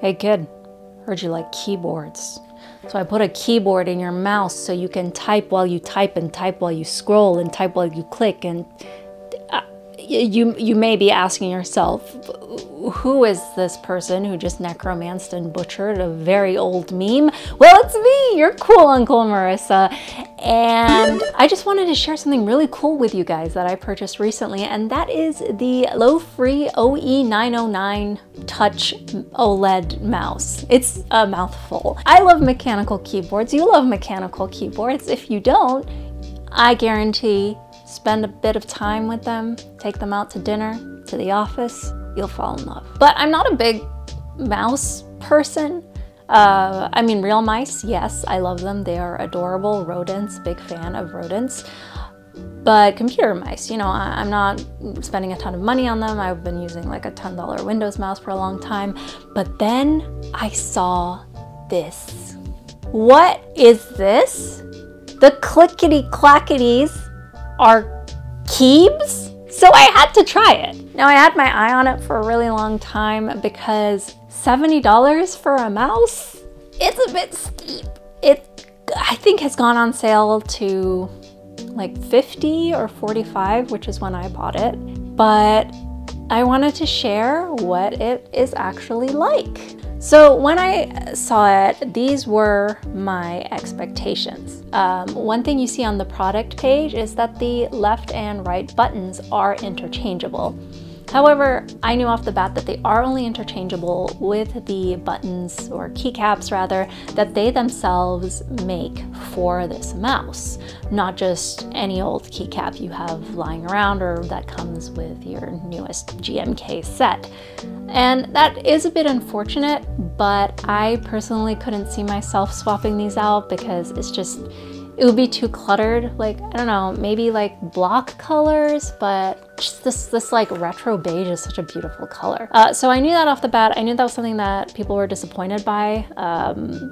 Hey kid, heard you like keyboards. So I put a keyboard in your mouse so you can type while you type and type while you scroll and type while you click. And you may be asking yourself, who is this person who just necromanced and butchered a very old meme? Well, it's me, your cool Uncle Marissa. And I just wanted to share something really cool with you guys that I purchased recently, and that is the Lofree OE909 Touch OLED mouse. It's a mouthful. I love mechanical keyboards. You love mechanical keyboards. If you don't, I guarantee spend a bit of time with them, take them out to dinner, to the office, you'll fall in love. But I'm not a big mouse person. I mean, real mice, yes, I love them. They are adorable. Rodents, big fan of rodents. But computer mice, you know, I'm not spending a ton of money on them. I've been using like a $10 Windows mouse for a long time. But then I saw this. What is this? The clickety-clackities are keybs? So I had to try it. Now I had my eye on it for a really long time because $70 for a mouse? It's a bit steep. It, I think, has gone on sale to like 50 or 45, which is when I bought it. But I wanted to share what it is actually like. So when I saw it, these were my expectations. One thing you see on the product page is that the left and right buttons are interchangeable. However, I knew off the bat that they are only interchangeable with the buttons, or keycaps rather, that they themselves make for this mouse, not just any old keycap you have lying around or that comes with your newest GMK set. And that is a bit unfortunate, but I personally couldn't see myself swapping these out because it's just, it would be too cluttered. Like, I don't know, maybe like block colors, but just this like retro beige is such a beautiful color. So I knew that off the bat. I knew that was something that people were disappointed by,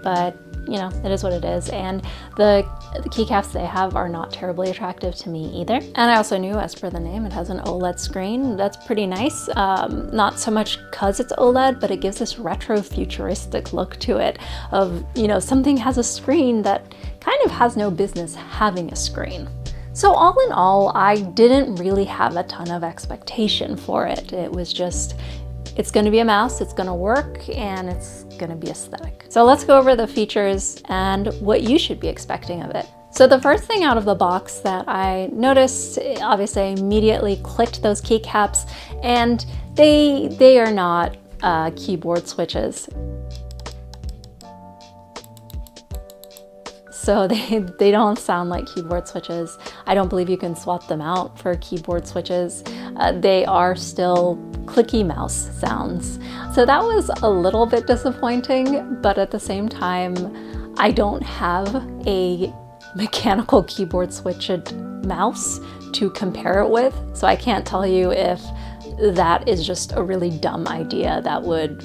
but you know, it is what it is. And the keycaps they have are not terribly attractive to me either. And I also knew, as per the name, it has an OLED screen. That's pretty nice. Not so much because it's OLED, but it gives this retro-futuristic look to it of, you know, something has a screen that kind of has no business having a screen. So all in all, I didn't really have a ton of expectation for it. It was just, it's going to be a mouse, it's going to work, and it's going to be aesthetic. So let's go over the features and what you should be expecting of it. So the first thing out of the box that I noticed, obviously I immediately clicked those keycaps, and they are not keyboard switches. So they don't sound like keyboard switches. I don't believe you can swap them out for keyboard switches. They are still clicky mouse sounds. So that was a little bit disappointing, but at the same time, I don't have a mechanical keyboard switched mouse to compare it with. So I can't tell you if that is just a really dumb idea that would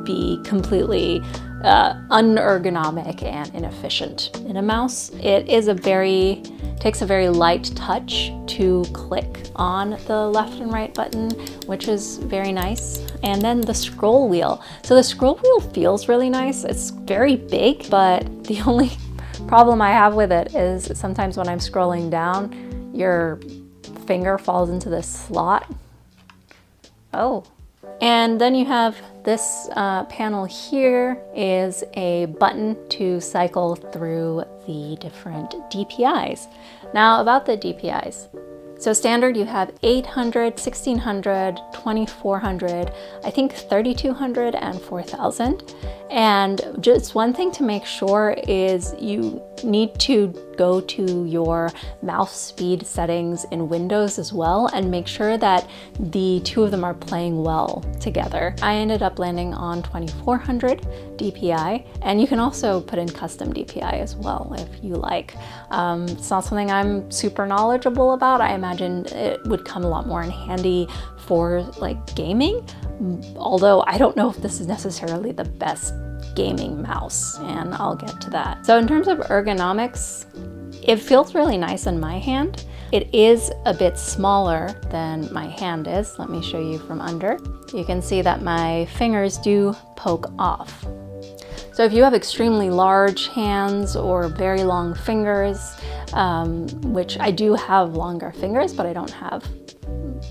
be completely unergonomic and inefficient in a mouse. It is takes a very light touch to click on the left and right button, which is very nice. And then the scroll wheel. So the scroll wheel feels really nice. It's very big, but the only problem I have with it is sometimes when I'm scrolling down, your finger falls into this slot. Oh. And then you have this panel here is a button to cycle through the different DPIs. Now about the DPIs. So standard you have 800, 1600, 2400, I think 3200 and 4000. And just one thing to make sure is you need to go to your mouse speed settings in Windows as well and make sure that the two of them are playing well together. I ended up landing on 2400 DPI, and you can also put in custom DPI as well if you like. It's not something I'm super knowledgeable about. I imagine it would come a lot more in handy for like gaming, although I don't know if this is necessarily the best gaming mouse, and I'll get to that. So in terms of ergonomics, it feels really nice in my hand. it is a bit smaller than my hand is. Let me show you from under. You can see that my fingers do poke off. So if you have extremely large hands or very long fingers, which I do have longer fingers, but I don't have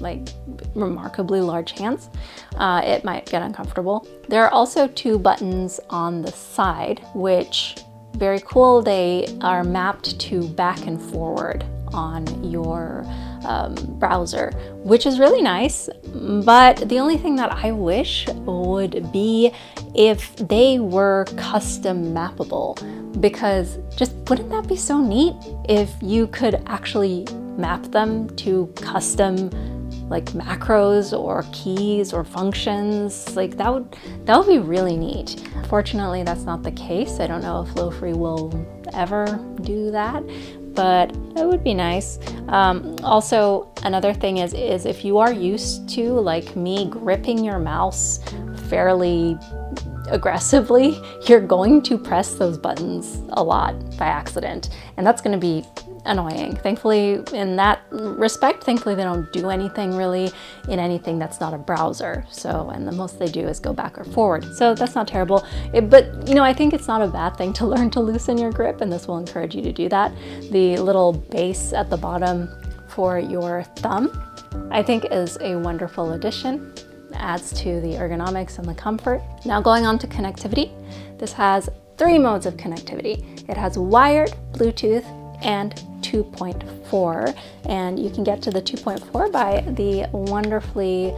like remarkably large hands, it might get uncomfortable. There are also 2 buttons on the side, which very cool. They are mapped to back and forward on your browser, which is really nice. But the only thing that I wish would be if they were custom mappable, because just wouldn't that be so neat if you could actually map them to custom like macros or keys or functions? Like that would be really neat. Fortunately, that's not the case. I don't know if Lofree will ever do that, but it would be nice. Also, another thing is if you are used to, like me, gripping your mouse fairly aggressively, you're going to press those buttons a lot by accident, and that's going to be annoying. Thankfully, in that respect, thankfully they don't do anything really in anything that's not a browser. So, and the most they do is go back or forward. So that's not terrible. But you know, I think it's not a bad thing to learn to loosen your grip, and this will encourage you to do that. The little base at the bottom for your thumb, I think, is a wonderful addition. Adds to the ergonomics and the comfort. Now going on to connectivity, this has 3 modes of connectivity. It has wired, Bluetooth, and 2.4, and you can get to the 2.4 by the wonderfully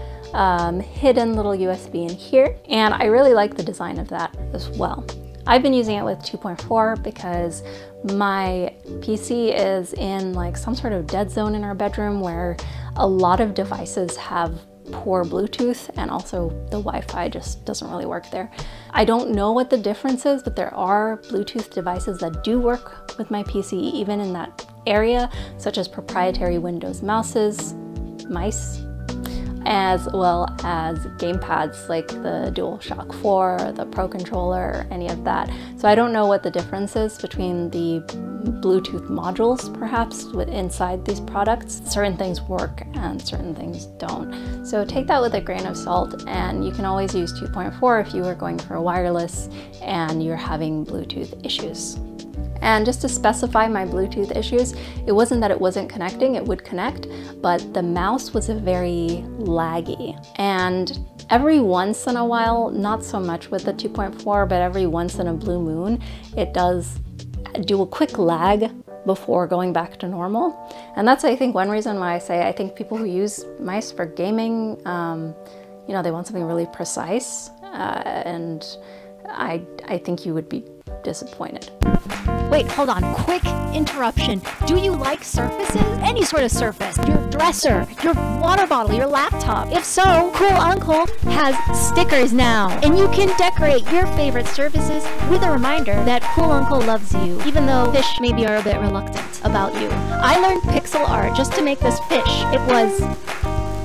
hidden little USB in here, and I really like the design of that as well. I've been using it with 2.4 because my PC is in like some sort of dead zone in our bedroom where a lot of devices have poor Bluetooth, and also the Wi-Fi just doesn't really work there. I don't know what the difference is, but there are Bluetooth devices that do work with my PC even in that area, such as proprietary Windows mice, as well as gamepads like the DualShock 4, the Pro Controller, any of that. So I don't know what the difference is between the Bluetooth modules, perhaps, inside these products. Certain things work and certain things don't. So take that with a grain of salt, and you can always use 2.4 if you are going for a wireless and you're having Bluetooth issues. And just to specify my Bluetooth issues, it wasn't that it wasn't connecting, it would connect, but the mouse was very laggy. And every once in a while, not so much with the 2.4, but every once in a blue moon, it does do a quick lag before going back to normal. And that's, I think, one reason why I say I think people who use mice for gaming, you know, they want something really precise, and I think you would be disappointed. Wait, hold on, quick interruption. Do you like surfaces? Any sort of surface. Your dresser, your water bottle, your laptop. If so, Cool Uncle has stickers now. And you can decorate your favorite surfaces with a reminder that Cool Uncle loves you, even though fish maybe are a bit reluctant about you. I learned pixel art just to make this fish. It was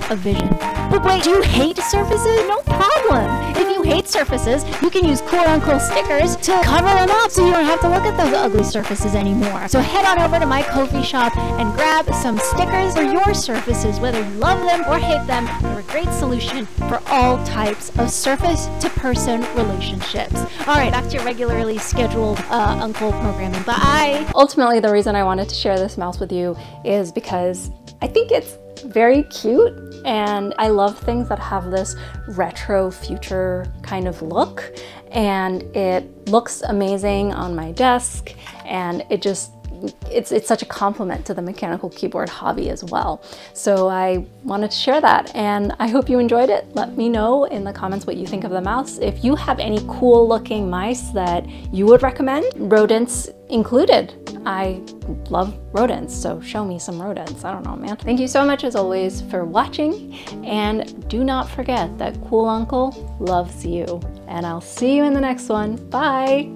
a vision. But wait, do you hate surfaces? No problem. If you hate surfaces, you can use Cool Uncle stickers to cover them up so you don't have to look at those ugly surfaces anymore. So head on over to my Ko-fi shop and grab some stickers for your surfaces, whether you love them or hate them. They're a great solution for all types of surface-to-person relationships. All right, back to your regularly scheduled Uncle programming. Bye. Ultimately, the reason I wanted to share this mouse with you is because I think it's very cute, and I love things that have this retro future kind of look, and it looks amazing on my desk, and it's such a compliment to the mechanical keyboard hobby as well. So I wanted to share that, and I hope you enjoyed it. Let me know in the comments what you think of the mouse. If you have any cool looking mice that you would recommend, rodents included. I love rodents, so show me some rodents. I don't know, man. Thank you so much as always for watching, and do not forget that Cool Uncle loves you. And I'll see you in the next one. Bye!